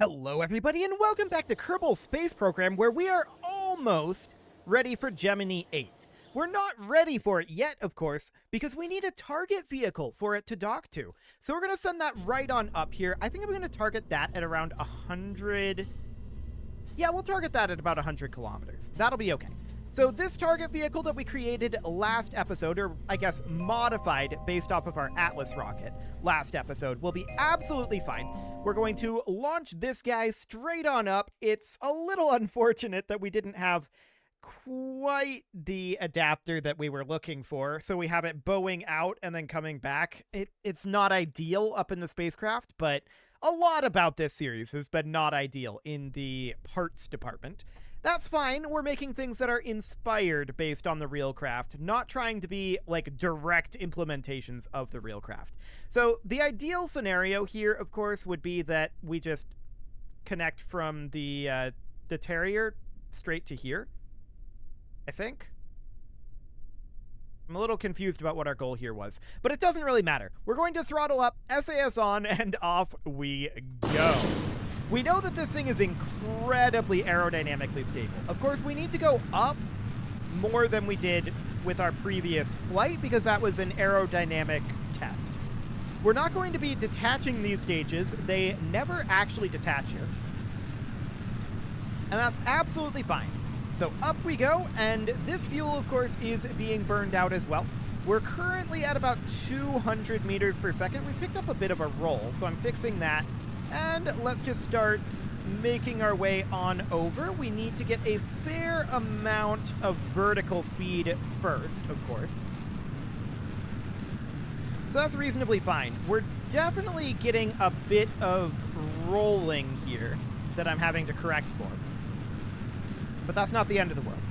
Hello everybody and welcome back to Kerbal Space Program, where we are almost ready for Gemini VIII. We're not ready for it yet, of course, because we need a target vehicle for it to dock to. So we're going to send that right on up here. I think I'm going to target that at around 100... Yeah, we'll target that at about 100 kilometers. That'll be okay. So this target vehicle that we created last episode, or I guess modified based off of our Atlas rocket last episode, will be absolutely fine. We're going to launch this guy straight on up. It's a little unfortunate that we didn't have quite the adapter that we were looking for, so we have it bowing out and then coming back. It's not ideal up in the spacecraft, but a lot about this series has been not ideal in the parts department. That's fine. We're making things that are inspired based on the real craft, not trying to be like direct implementations of the real craft. So the ideal scenario here, of course, would be that we just connect from the Terrier straight to here, I think. I'm a little confused about what our goal here was, but it doesn't really matter. We're going to throttle up, SAS on, and off we go. We know that this thing is incredibly aerodynamically stable. Of course, we need to go up more than we did with our previous flight because that was an aerodynamic test. We're not going to be detaching these stages. They never actually detach here. And that's absolutely fine. So up we go, and this fuel, of course, is being burned out as well. We're currently at about 200 meters per second. We picked up a bit of a roll, so I'm fixing that. And let's just start making our way on over. We need to get a fair amount of vertical speed first, of course. So that's reasonably fine. We're definitely getting a bit of rolling here that I'm having to correct for. But that's not the end of the world.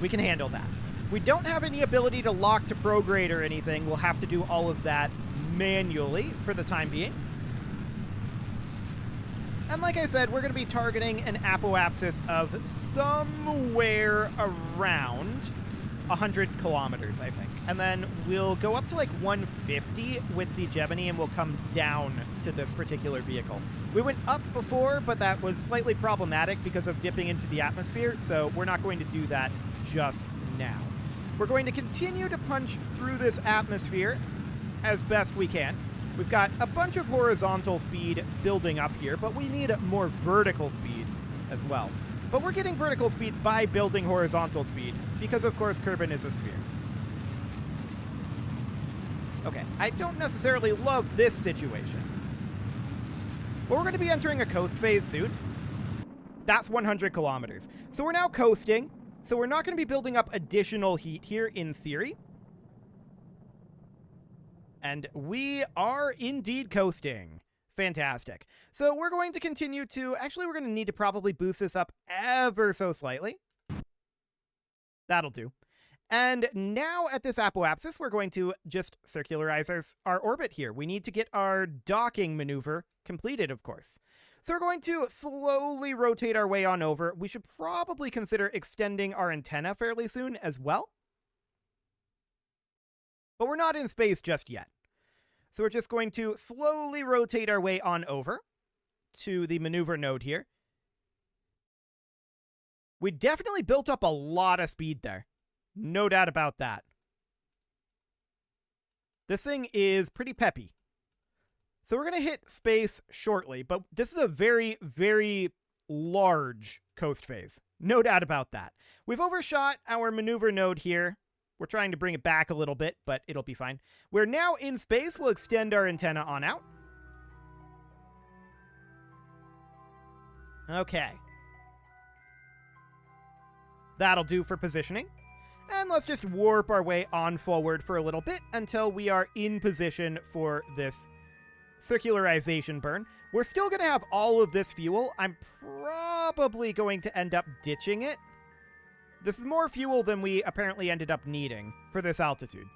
We can handle that. We don't have any ability to lock to prograde or anything. We'll have to do all of that manually for the time being. And like I said, we're going to be targeting an apoapsis of somewhere around 100 kilometers, I think. And then we'll go up to like 150 with the Gemini, and we'll come down to this particular vehicle. We went up before, but that was slightly problematic because of dipping into the atmosphere, so we're not going to do that just now. We're going to continue to punch through this atmosphere as best we can. We've got a bunch of horizontal speed building up here, but we need more vertical speed as well. But we're getting vertical speed by building horizontal speed, because of course Kerbal is a sphere. Okay, I don't necessarily love this situation. But we're going to be entering a coast phase soon. That's 100 kilometers. So we're now coasting, so we're not going to be building up additional heat here in theory. And we are indeed coasting. Fantastic. So we're going to continue to... Actually, we're going to need to probably boost this up ever so slightly. That'll do. And now at this apoapsis, we're going to just circularize our orbit here. We need to get our docking maneuver completed, of course. So we're going to slowly rotate our way on over. We should probably consider extending our antenna fairly soon as well. But we're not in space just yet. So we're just going to slowly rotate our way on over to the maneuver node here. We definitely built up a lot of speed there. No doubt about that. This thing is pretty peppy. So we're going to hit space shortly, but this is a very, very large coast phase. No doubt about that. We've overshot our maneuver node here. We're trying to bring it back a little bit, but it'll be fine. We're now in space. We'll extend our antenna on out. Okay. That'll do for positioning. And let's just warp our way on forward for a little bit until we are in position for this circularization burn. We're still going to have all of this fuel. I'm probably going to end up ditching it. This is more fuel than we apparently ended up needing for this altitude.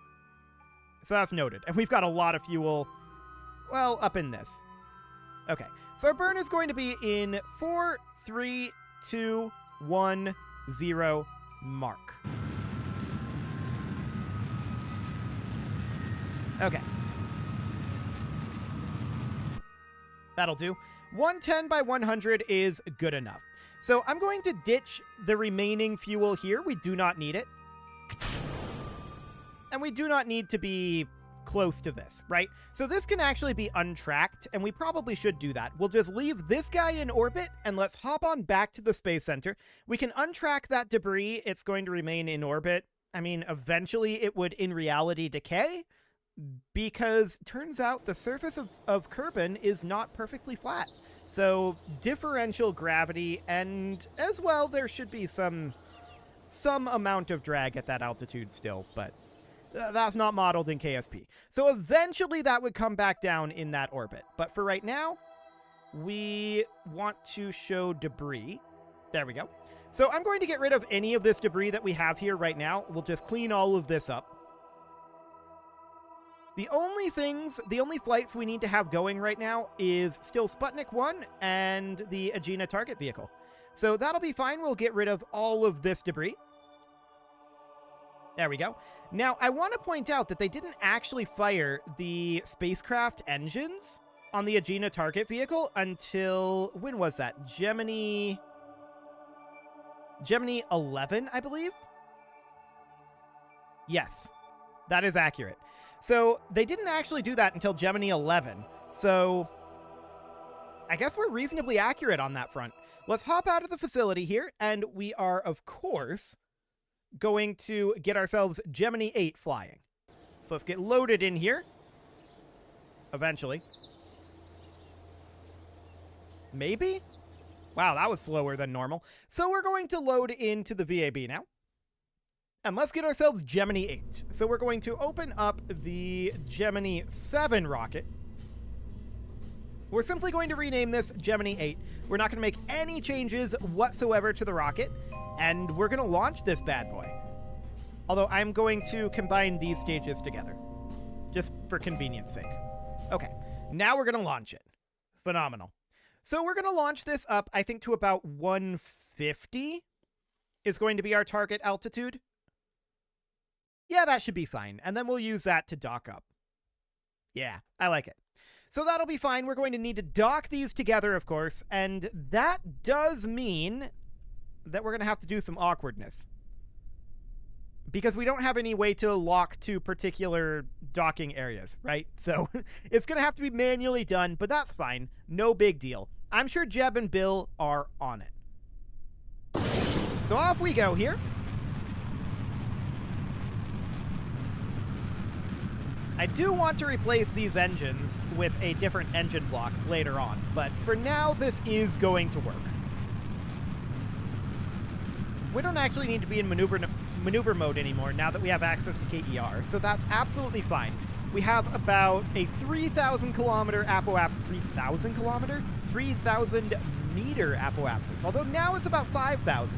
So that's noted. And we've got a lot of fuel, well, up in this. Okay, so our burn is going to be in 4, 3, 2, 1, 0, mark. Okay. That'll do. 110 by 100 is good enough. So I'm going to ditch the remaining fuel here. We do not need it. And we do not need to be close to this, right? So this can actually be untracked, and we probably should do that. We'll just leave this guy in orbit, and let's hop on back to the Space Center. We can untrack that debris. It's going to remain in orbit. I mean, eventually it would, in reality, decay, because turns out the surface of Kerbal is not perfectly flat. So differential gravity, and as well, there should be some amount of drag at that altitude still, but that's not modeled in KSP. So eventually that would come back down in that orbit. But for right now, we want to show debris. There we go. So I'm going to get rid of any of this debris that we have here right now. We'll just clean all of this up. The only flights we need to have going right now is still Sputnik 1 and the Agena target vehicle. So that'll be fine. We'll get rid of all of this debris. There we go. Now, I want to point out that they didn't actually fire the spacecraft engines on the Agena target vehicle until, when was that? Gemini 11, I believe? Yes, that is accurate. So they didn't actually do that until Gemini 11. So I guess we're reasonably accurate on that front. Let's hop out of the facility here, and we are, of course, going to get ourselves Gemini VIII flying. So let's get loaded in here. Eventually. Maybe? Wow, that was slower than normal. So we're going to load into the VAB now. And let's get ourselves Gemini VIII. So we're going to open up the Gemini VII rocket. We're simply going to rename this Gemini VIII. We're not going to make any changes whatsoever to the rocket. And we're going to launch this bad boy. Although I'm going to combine these stages together. Just for convenience sake. Okay, now we're going to launch it. Phenomenal. So we're going to launch this up, I think, to about 150 is going to be our target altitude. Yeah, that should be fine. And then we'll use that to dock up. Yeah, I like it. So that'll be fine. We're going to need to dock these together, of course. And that does mean that we're going to have to do some awkwardness. Because we don't have any way to lock to particular docking areas, right? So it's going to have to be manually done, but that's fine. No big deal. I'm sure Jeb and Bill are on it. So off we go here. I do want to replace these engines with a different engine block later on, but for now, this is going to work. We don't actually need to be in maneuver mode anymore now that we have access to KER, so that's absolutely fine. We have about a 3,000 kilometer apoapsis, 3,000 meter apoapsis, although now it's about 5,000,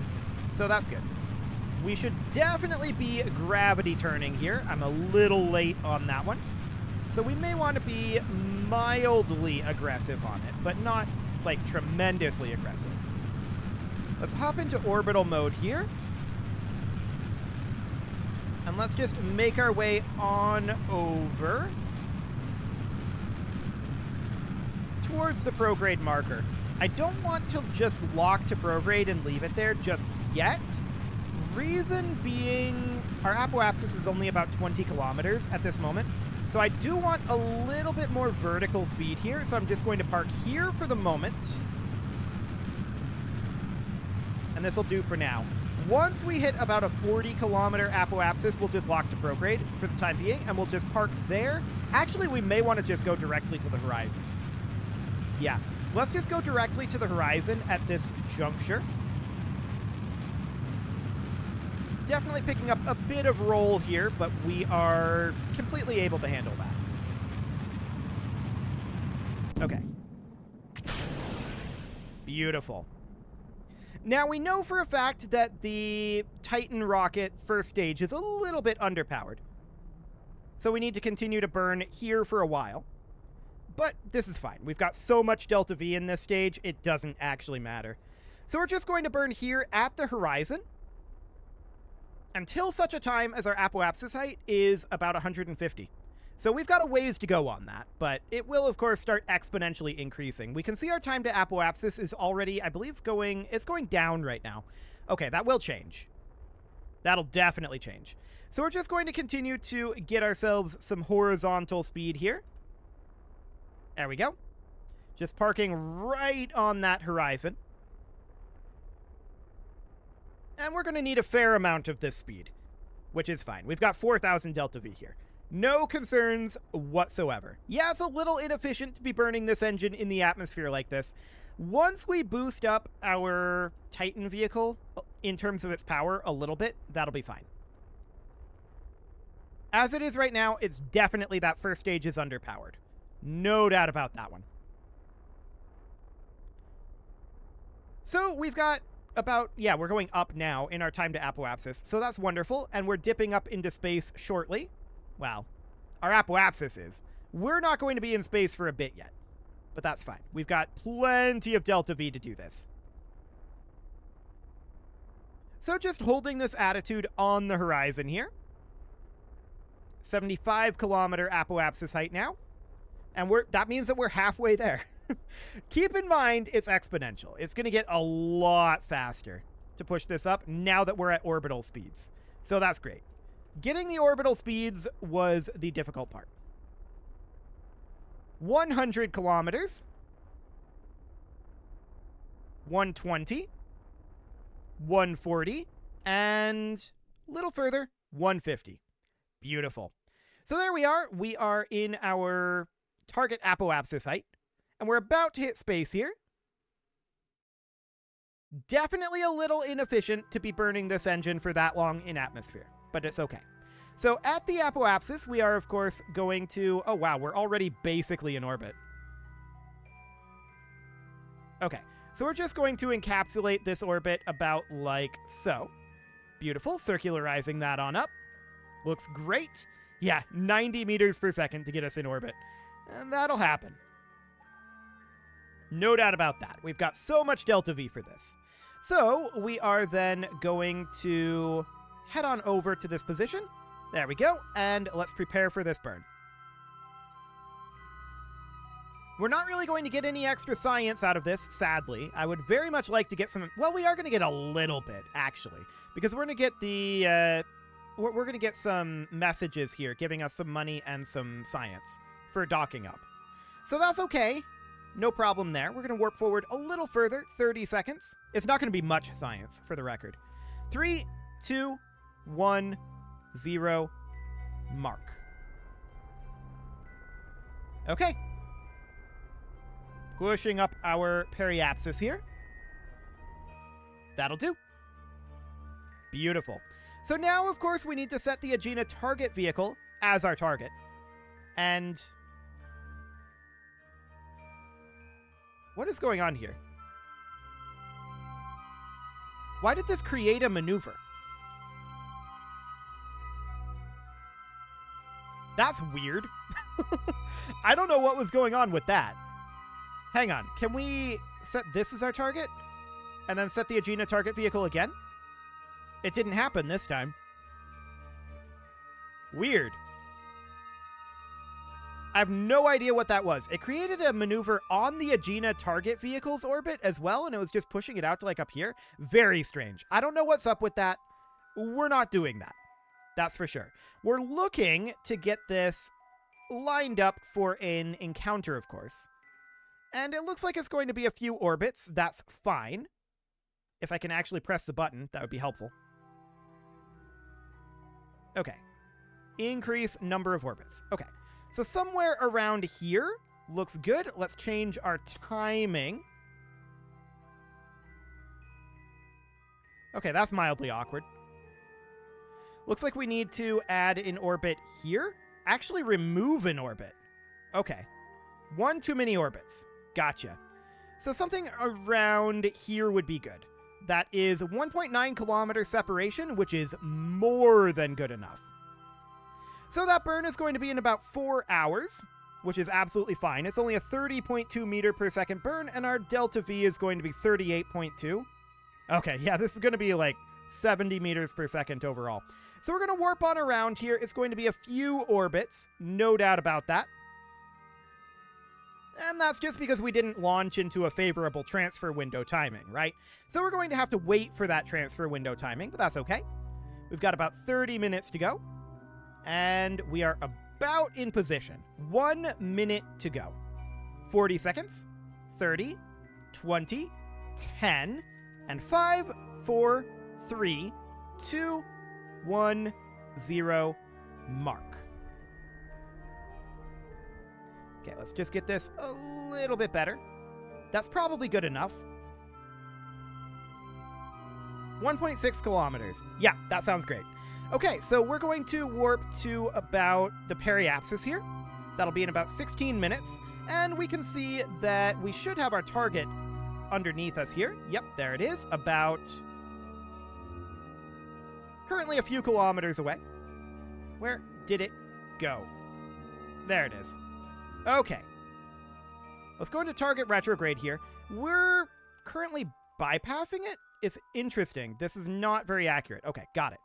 so that's good. We should definitely be gravity turning here. I'm a little late on that one. So we may want to be mildly aggressive on it, but not, like, tremendously aggressive. Let's hop into orbital mode here. And let's just make our way on over towards the prograde marker. I don't want to just lock to prograde and leave it there just yet. Reason being, our apoapsis is only about 20 kilometers at this moment. So I do want a little bit more vertical speed here. So I'm just going to park here for the moment. And this will do for now. Once we hit about a 40 kilometer apoapsis, we'll just lock to prograde for the time being, and we'll just park there. Actually, we may want to just go directly to the horizon. Yeah, let's just go directly to the horizon at this juncture. Definitely picking up a bit of roll here, but we are completely able to handle that. Okay. Beautiful. Now, we know for a fact that the Titan rocket first stage is a little bit underpowered. So we need to continue to burn here for a while. But this is fine. We've got so much Delta V in this stage, it doesn't actually matter. So we're just going to burn here at the horizon until such a time as our apoapsis height is about 150. So we've got a ways to go on that, but it will, of course, start exponentially increasing. We can see our time to apoapsis is already, I believe, it's going down right now. Okay, that will change. That'll definitely change. So we're just going to continue to get ourselves some horizontal speed here. There we go. Just parking right on that horizon. And we're going to need a fair amount of this speed, which is fine. We've got 4,000 delta V here. No concerns whatsoever. Yeah, it's a little inefficient to be burning this engine in the atmosphere like this. Once we boost up our Titan vehicle in terms of its power a little bit, that'll be fine. As it is right now, it's definitely that first stage is underpowered. No doubt about that one. So we've got about, yeah, we're going up now in our time to apoapsis. So that's wonderful. And we're dipping up into space shortly. Well, our apoapsis is. We're not going to be in space for a bit yet, but that's fine. We've got plenty of delta V to do this. So just holding this attitude on the horizon here. 75 kilometer apoapsis height now. And that means that we're halfway there. Keep in mind, it's exponential. It's going to get a lot faster to push this up now that we're at orbital speeds. So that's great. Getting the orbital speeds was the difficult part. 100 kilometers. 120. 140. And a little further, 150. Beautiful. So there we are. We are in our target apoapsis height. And we're about to hit space here. Definitely a little inefficient to be burning this engine for that long in atmosphere, but it's okay. So at the apoapsis, we are, of course, going to... Oh, wow, we're already basically in orbit. Okay, so we're just going to encapsulate this orbit about like so. Beautiful, circularizing that on up. Looks great. Yeah, 90 meters per second to get us in orbit. And that'll happen. No doubt about that. We've got so much delta V for this. So we are then going to head on over to this position. There we go. And let's prepare for this burn. We're not really going to get any extra science out of this, sadly. I would very much like to get some... Well, we are going to get a little bit, actually. Because we're going to get the... we're going to get some messages here giving us some money and some science for docking up. So that's okay. No problem there. We're going to warp forward a little further, 30 seconds. It's not going to be much science, for the record. 3, 2, 1, 0, mark. Okay. Pushing up our periapsis here. That'll do. Beautiful. So now, of course, we need to set the Agena target vehicle as our target. And... what is going on here? Why did this create a maneuver? That's weird. I don't know what was going on with that. Hang on. Can we set this as our target? And then set the Agena target vehicle again? It didn't happen this time. Weird. I have no idea what that was. It created a maneuver on the Agena target vehicle's orbit as well, and it was just pushing it out to like up here. Very strange. I don't know what's up with that. We're not doing that. That's for sure. We're looking to get this lined up for an encounter, of course. And it looks like it's going to be a few orbits. That's fine. If I can actually press the button, that would be helpful. Okay. Increase number of orbits. Okay. So somewhere around here looks good. Let's change our timing. Okay, that's mildly awkward. Looks like we need to add an orbit here. Actually remove an orbit. Okay. One too many orbits. Gotcha. So something around here would be good. That is 1.9 kilometer separation, which is more than good enough. So that burn is going to be in about 4 hours, which is absolutely fine. It's only a 30.2 meter per second burn, and our delta V is going to be 38.2. Okay, yeah, this is going to be like 70 meters per second overall. So we're going to warp on around here. It's going to be a few orbits, no doubt about that. And that's just because we didn't launch into a favorable transfer window timing, right? So we're going to have to wait for that transfer window timing, but that's okay. We've got about 30 minutes to go. And we are about in position. 1 minute to go. 40 seconds. 30, 20, 10, and 5, 4, 3, 2, 1, 0, mark. Okay, let's just get this a little bit better. That's probably good enough. 1.6 kilometers. Yeah, that sounds great. Okay, so we're going to warp to about the periapsis here. That'll be in about 16 minutes. And we can see that we should have our target underneath us here. Yep, there it is. About currently a few kilometers away. Where did it go? There it is. Okay. Let's go into target retrograde here. We're currently bypassing it. It's interesting. This is not very accurate. Okay, got it.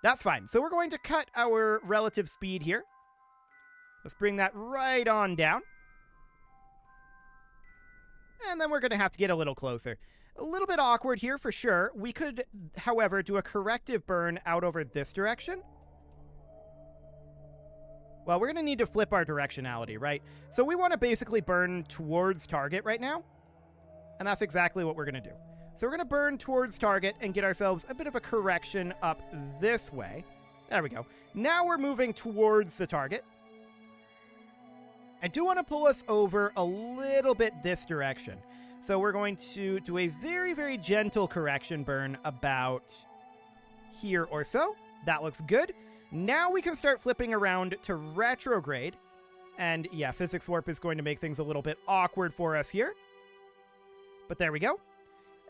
That's fine. So we're going to cut our relative speed here. Let's bring that right on down. And then we're going to have to get a little closer. A little bit awkward here for sure. We could, however, do a corrective burn out over this direction. Well, we're going to need to flip our directionality, right? So we want to basically burn towards target right now. And that's exactly what we're going to do. So we're going to burn towards target and get ourselves a bit of a correction up this way. There we go. Now we're moving towards the target. I do want to pull us over a little bit this direction. So we're going to do a very, very gentle correction burn about here or so. That looks good. Now we can start flipping around to retrograde. And yeah, physics warp is going to make things a little bit awkward for us here. But there we go.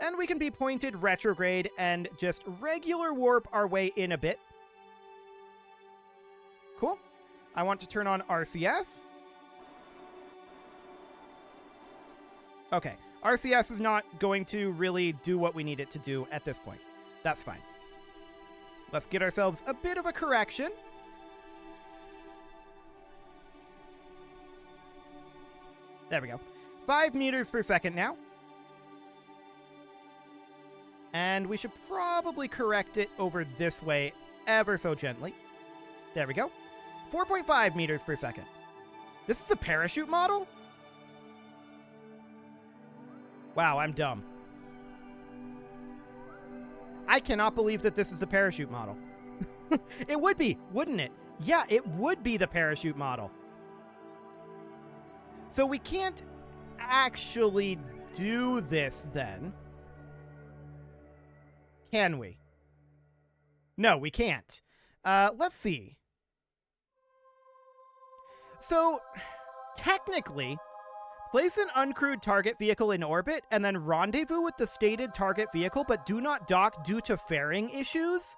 And we can be pointed retrograde and just regular warp our way in a bit. Cool. I want to turn on RCS. Okay, RCS is not going to really do what we need it to do at this point. That's fine. Let's get ourselves a bit of a correction. There we go. 5 meters per second now. And we should probably correct it over this way ever so gently. There we go. 4.5 meters per second. This is a parachute model? Wow, I'm dumb. I cannot believe that this is the parachute model. It would be, wouldn't it? Yeah, it would be the parachute model. So we can't actually do this then. Can we? No, we can't. Let's see. So, technically, place an uncrewed target vehicle in orbit and then rendezvous with the stated target vehicle but do not dock due to fairing issues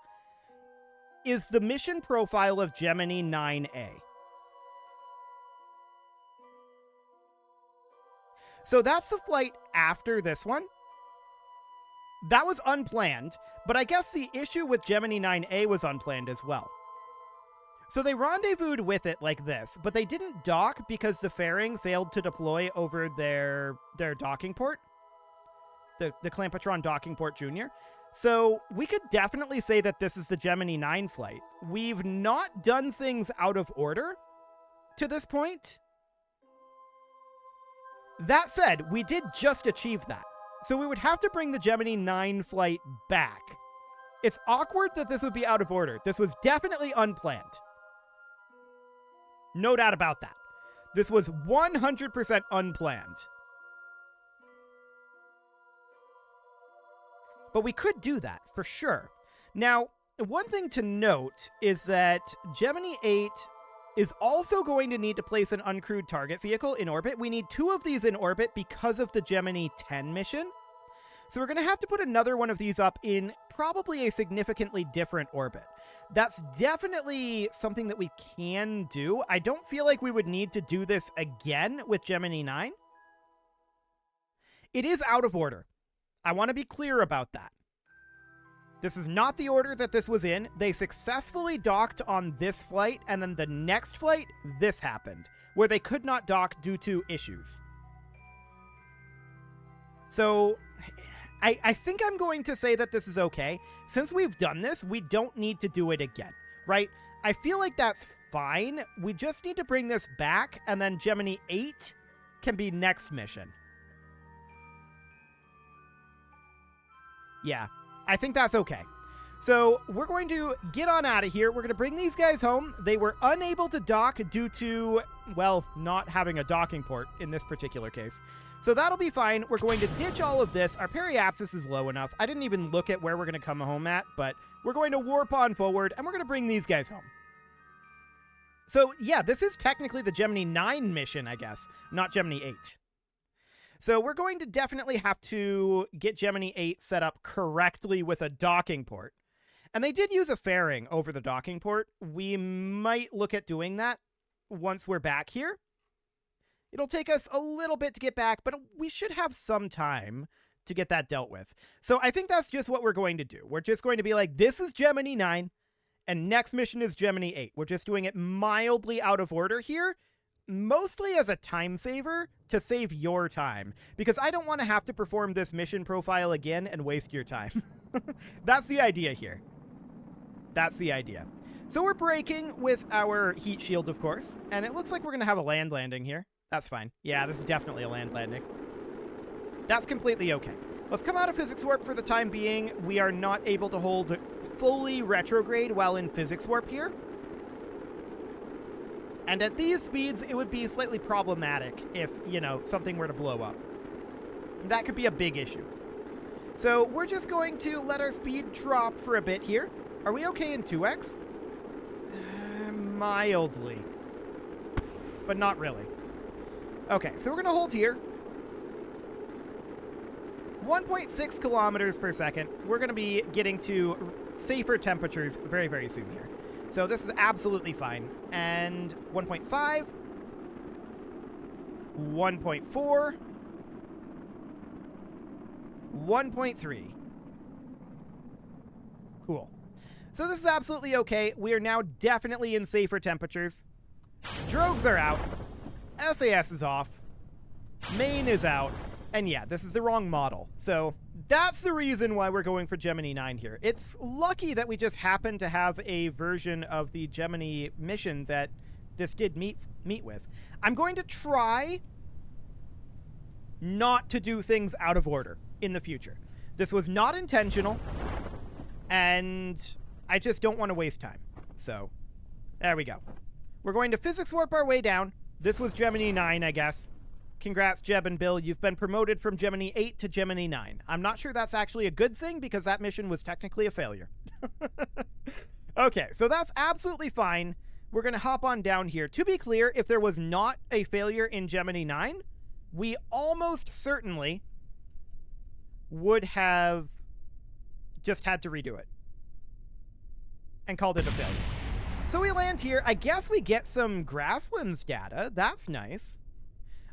is the mission profile of Gemini 9A. So that's the flight after this one. That was unplanned, but I guess the issue with Gemini 9A was unplanned as well. So they rendezvoused with it like this, but they didn't dock because the fairing failed to deploy over their docking port. The Clampatron Docking Port Jr. So we could definitely say that this is the Gemini 9 flight. We've not done things out of order to this point. That said, we did just achieve that. So we would have to bring the Gemini 9 flight back. It's awkward that this would be out of order. This was definitely unplanned. No doubt about that. This was 100% unplanned. But we could do that, for sure. Now, one thing to note is that Gemini 8 is also going to need to place an uncrewed target vehicle in orbit. We need 2 of these in orbit because of the Gemini 10 mission. So we're going to have to put another one of these up in probably a significantly different orbit. That's definitely something that we can do. I don't feel like we would need to do this again with Gemini 9. It is out of order. I want to be clear about that. This is not the order that this was in. They successfully docked on this flight, and then the next flight, this happened, where they could not dock due to issues. So I think I'm going to say that this is okay. Since we've done this, we don't need to do it again, right? I feel like that's fine. We just need to bring this back, and then Gemini 8 can be next mission. Yeah, I think that's okay. So we're going to get on out of here. We're going to bring these guys home. They were unable to dock due to, well, not having a docking port in this particular case. So that'll be fine. We're going to ditch all of this. Our periapsis is low enough. I didn't even look at where we're going to come home at, but we're going to warp on forward, and we're going to bring these guys home. So yeah, this is technically the Gemini 9 mission, I guess, not Gemini 8. So we're going to definitely have to get Gemini 8 set up correctly with a docking port. And they did use a fairing over the docking port. We might look at doing that once we're back here. It'll take us a little bit to get back, but we should have some time to get that dealt with. So I think that's just what we're going to do. We're just going to be like, this is Gemini 9, and next mission is Gemini 8. We're just doing it mildly out of order here, mostly as a time saver to save your time, because I don't want to have to perform this mission profile again and waste your time. That's the idea here. That's the idea. So we're braking with our heat shield, of course, and it looks like we're going to have a land landing here. That's fine. Yeah, this is definitely a land landing. That's completely okay. Let's come out of physics warp for the time being. We are not able to hold fully retrograde while in physics warp here. And at these speeds, it would be slightly problematic if, you know, something were to blow up. That could be a big issue. So we're just going to let our speed drop for a bit here. Are we okay in 2x? Mildly. But not really. Okay, so we're going to hold here. 1.6 kilometers per second. We're going to be getting to safer temperatures very, very soon here. So this is absolutely fine. And 1.5. 1.4. 1.3. Cool. So this is absolutely okay. We are now definitely in safer temperatures. Drogues are out. SAS is off. Main is out. And yeah, this is the wrong model. So that's the reason why we're going for Gemini 9 here. It's lucky that we just happen to have a version of the Gemini mission that this did meet with. I'm going to try not to do things out of order in the future. This was not intentional, and I just don't want to waste time. So there we go. We're going to physics warp our way down. This was Gemini 9, I guess. Congrats, Jeb and Bill. You've been promoted from Gemini 8 to Gemini 9. I'm not sure that's actually a good thing because that mission was technically a failure. Okay, so that's absolutely fine. We're going to hop on down here. To be clear, if there was not a failure in Gemini 9, we almost certainly would have just had to redo it and called it a failure. So we land here. I guess we get some grasslands data. That's nice.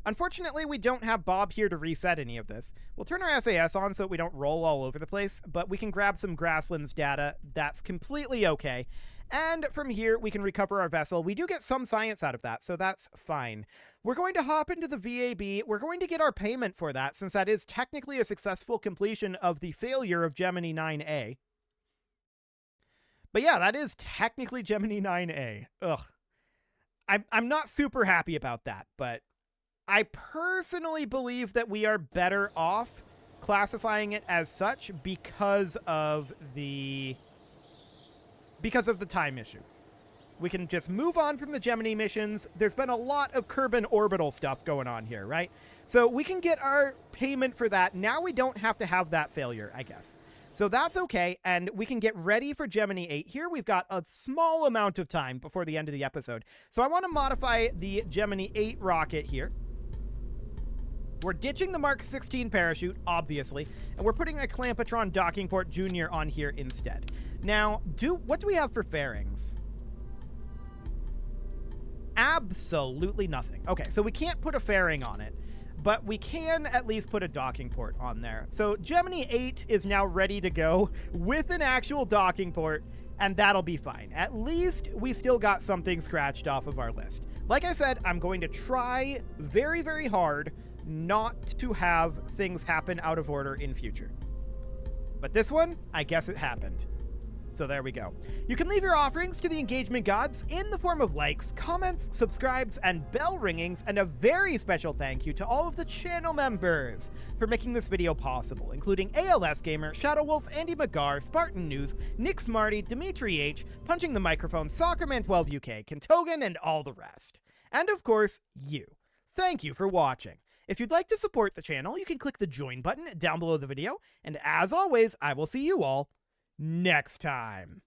Unfortunately, we don't have Bob here to reset any of this. We'll turn our SAS on so that we don't roll all over the place, but we can grab some grasslands data. That's completely okay. And from here, we can recover our vessel. We do get some science out of that, so that's fine. We're going to hop into the VAB. We're going to get our payment for that, since that is technically a successful completion of the failure of Gemini 9A. But yeah, that is technically Gemini 9A. Ugh. I'm not super happy about that, but I personally believe that we are better off classifying it as such because of the time issue. We can just move on from the Gemini missions. There's been a lot of Kerbal orbital stuff going on here, right? So we can get our payment for that. Now we don't have to have that failure, I guess. So that's okay, and we can get ready for Gemini 8 here. We've got a small amount of time before the end of the episode. So I want to modify the Gemini 8 rocket here. We're ditching the Mark 16 parachute, obviously, and we're putting a Clampetron docking port Junior on here instead. Now, what do we have for fairings? Absolutely nothing. Okay, so we can't put a fairing on it, but we can at least put a docking port on there. So Gemini 8 is now ready to go with an actual docking port, and that'll be fine. At least we still got something scratched off of our list. Like I said, I'm going to try very, very hard not to have things happen out of order in future. But this one, I guess it happened. So there we go. You can leave your offerings to the engagement gods in the form of likes, comments, subscribes, and bell ringings, and a very special thank you to all of the channel members for making this video possible, including ALS Gamer, Shadow Wolf, Andy McGar, Spartan News, Nick Smarty, Dimitri H, Punching the Microphone, Soccerman12 UK, Kentogan, and all the rest. And of course, you. Thank you for watching. If you'd like to support the channel, you can click the join button down below the video, and as always, I will see you all next time.